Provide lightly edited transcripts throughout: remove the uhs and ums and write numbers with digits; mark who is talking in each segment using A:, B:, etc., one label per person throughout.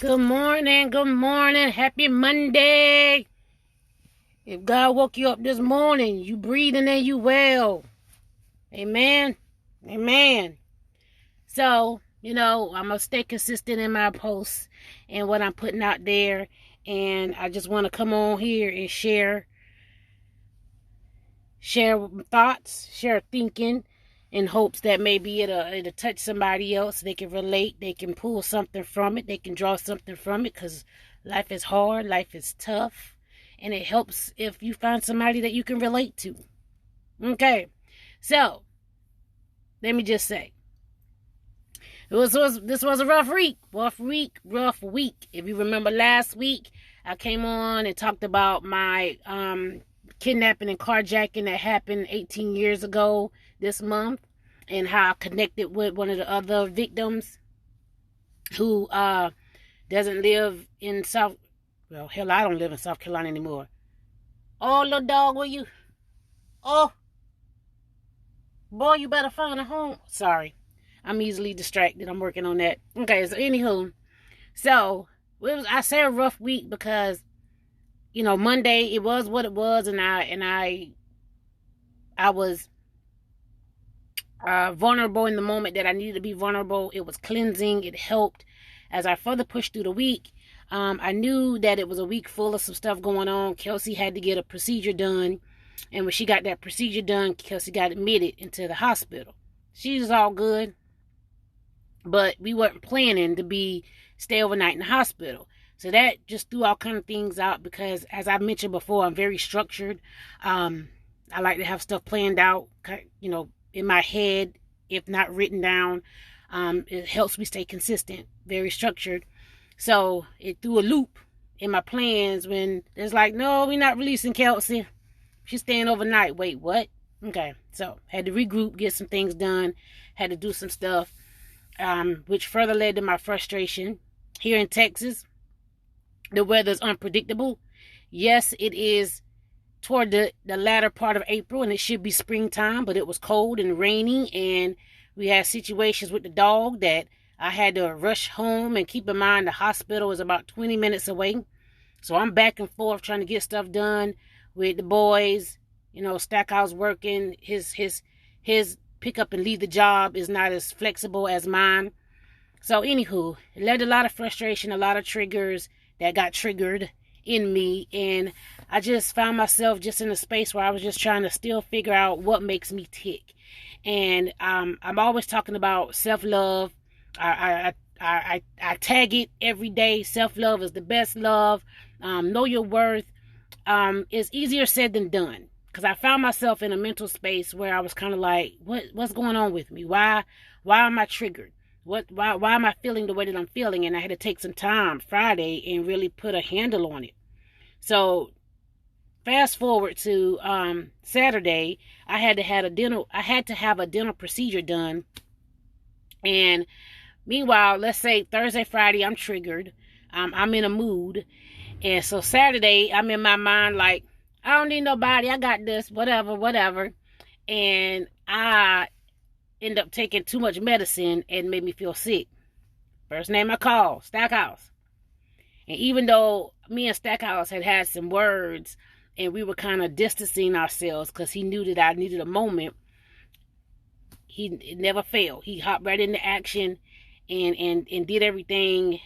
A: Good morning, happy Monday. If God woke you up this morning, you breathing and you well. Amen. Amen. So, I'm going to stay consistent in my posts and what I'm putting out there. And I just want to come on here and share thoughts, share thinking, in hopes that maybe it'll touch somebody else. They can relate. They can pull something from it. They can draw something from it, because life is hard. Life is tough. And it helps if you find somebody that you can relate to. Okay. So, let me just say, this was a rough week. If you remember last week, I came on and talked about my kidnapping and carjacking that happened 18 years ago this month, and how I connected with one of the other victims who doesn't live in I don't live in South Carolina anymore. Oh, little dog, will you? Oh, boy, you better find a home. Sorry, I'm easily distracted. I'm working on that. Okay, so anywho, I say a rough week because Monday, it was what it was, and I was vulnerable in the moment that I needed to be vulnerable. It was cleansing. It helped. As I further pushed through the week, I knew that it was a week full of some stuff going on. Kelsey had to get a procedure done, and when she got that procedure done, Kelsey got admitted into the hospital. She's all good, but we weren't planning to stay overnight in the hospital. So that just threw all kind of things out, because, as I mentioned before, I'm very structured. I like to have stuff planned out, in my head, if not written down. It helps me stay consistent, very structured. So it threw a loop in my plans when it's like, no, we're not releasing Kelsey. She's staying overnight. Wait, what? Okay, so had to regroup, get some things done, had to do some stuff, which further led to my frustration. Here in Texas, the weather's unpredictable. Yes, it is toward the latter part of April, and it should be springtime, but it was cold and rainy, and we had situations with the dog that I had to rush home. And keep in mind, the hospital is about 20 minutes away, so I'm back and forth trying to get stuff done with the boys. Stackhouse working. His pick up and leave the job is not as flexible as mine. So anywho, it led to a lot of frustration, a lot of triggers that got triggered in me, and I just found myself just in a space where I was just trying to still figure out what makes me tick. And I'm always talking about self-love. I tag it every day. Self-love is the best love. Know your worth. It's easier said than done, because I found myself in a mental space where I was kind of like, what's going on with me? Why am I triggered? Why am I feeling the way that I'm feeling? And I had to take some time Friday and really put a handle on it. So fast forward to Saturday, I had to have a dental procedure done. And meanwhile, let's say Thursday, Friday, I'm triggered. I'm in a mood. And so Saturday, I'm in my mind like, I don't need nobody. I got this, whatever. And I end up taking too much medicine and made me feel sick. First name I called, Stackhouse. And even though me and Stackhouse had some words, and we were kind of distancing ourselves because he knew that I needed a moment, he never failed. He hopped right into action and did everything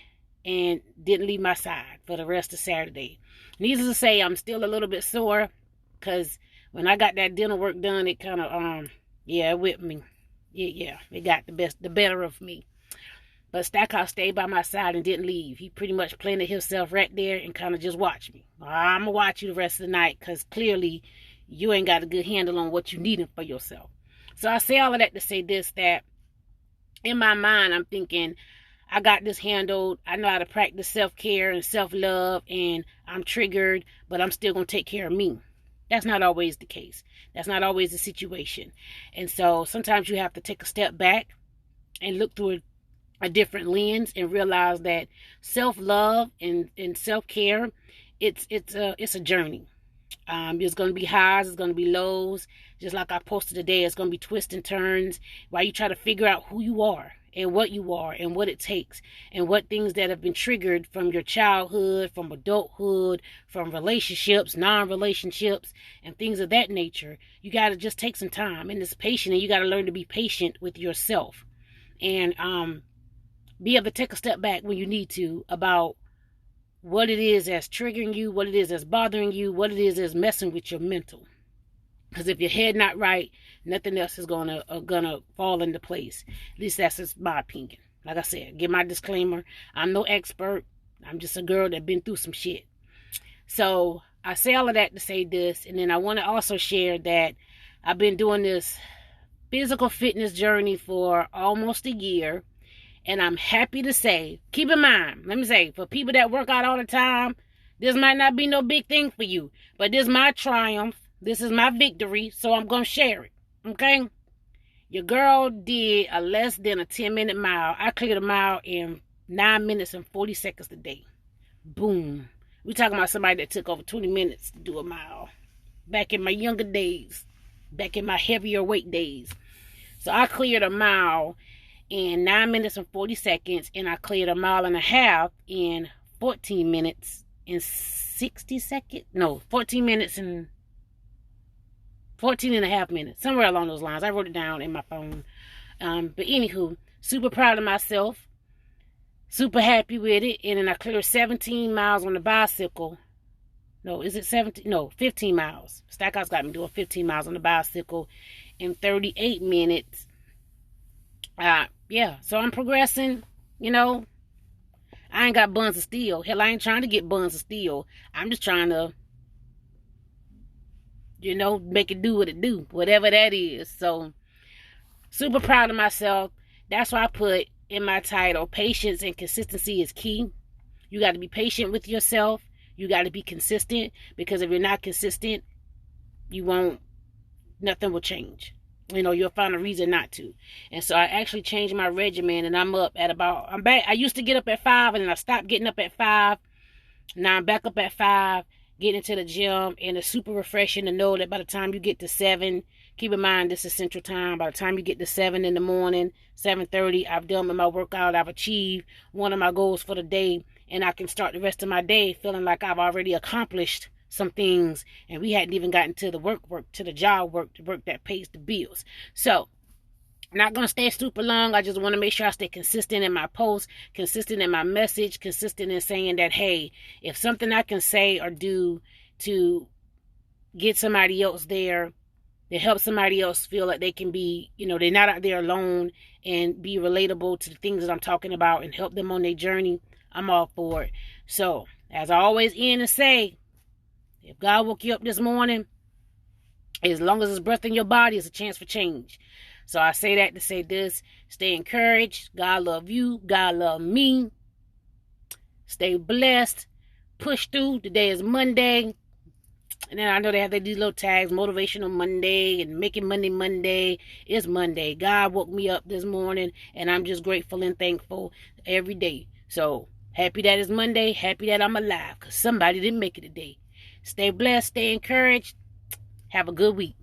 A: and didn't leave my side for the rest of Saturday. Needless to say, I'm still a little bit sore, because when I got that dental work done, it kind of, it whipped me. Yeah, it got the better of me. But Stackhouse stayed by my side and didn't leave. He pretty much planted himself right there and kind of just watched me. I'm going to watch you the rest of the night, because clearly you ain't got a good handle on what you need for yourself. So I say all of that to say this, that in my mind, I'm thinking, I got this handled. I know how to practice self-care and self-love, and I'm triggered, but I'm still going to take care of me. That's not always the case. That's not always the situation. And so sometimes you have to take a step back and look through a different lens and realize that self-love and self-care, it's a journey. There's going to be highs, there's going to be lows. Just like I posted today, it's going to be twists and turns while you try to figure out who you are and what you are and what it takes and what things that have been triggered from your childhood, from adulthood, from relationships, non-relationships, and things of that nature. You got to just take some time, and it's patient, and you got to learn to be patient with yourself, and be able to take a step back when you need to about what it is that's triggering you, what it is that's bothering you, what it is that's messing with your mental. Because if your head not right, nothing else is gonna fall into place. At least that's just my opinion. Like I said, give my disclaimer. I'm no expert. I'm just a girl that been through some shit. So I say all of that to say this, and then I want to also share that I've been doing this physical fitness journey for almost a year, and I'm happy to say, keep in mind, let me say, for people that work out all the time, this might not be no big thing for you, but this is my triumph. This is my victory, so I'm going to share it, okay? Your girl did a less than a 10-minute mile. I cleared a mile in 9 minutes and 40 seconds today. Boom. We're talking about somebody that took over 20 minutes to do a mile. Back in my younger days. Back in my heavier weight days. So I cleared a mile in 9 minutes and 40 seconds, and I cleared a mile and a half in 14 minutes and 60 seconds. No, 14 minutes and 14 and a half minutes, somewhere along those lines. I wrote it down in my phone. But anywho, super proud of myself. Super happy with it. And then I cleared 17 miles on the bicycle. No, is it 17? No, 15 miles. Stackhouse got me doing 15 miles on the bicycle in 38 minutes. Yeah, so I'm progressing, you know. I ain't got buns of steel. Hell, I ain't trying to get buns of steel. I'm just trying to, you know, make it do what it do, whatever that is. So, super proud of myself. That's why I put in my title, patience and consistency is key. You got to be patient with yourself. You got to be consistent, because if you're not consistent, nothing will change. You know, you'll find a reason not to. And so I actually changed my regimen, and I'm back. I used to get up at 5, and then I stopped getting up at 5. Now I'm back up at 5. Getting into the gym, and it's super refreshing to know that by the time you get to 7, keep in mind this is Central Time, by the time you get to 7 in the morning, 7:30, I've done my workout, I've achieved one of my goals for the day, and I can start the rest of my day feeling like I've already accomplished some things, and we hadn't even gotten to the work, to the job work, the work that pays the bills. So, I'm not going to stay super long. I just want to make sure I stay consistent in my posts, consistent in my message, consistent in saying that, hey, if something I can say or do to get somebody else there, to help somebody else feel like they can be, you know, they're not out there alone, and be relatable to the things that I'm talking about and help them on their journey, I'm all for it. So, as I always end and say, if God woke you up this morning, as long as there's breath in your body, it's a chance for change. So I say that to say this. Stay encouraged. God love you. God love me. Stay blessed. Push through. Today is Monday. And then I know they have these little tags, Motivational Monday and Making Money Monday. It's Monday. God woke me up this morning, and I'm just grateful and thankful every day. So happy that it's Monday. Happy that I'm alive, because somebody didn't make it today. Stay blessed. Stay encouraged. Have a good week.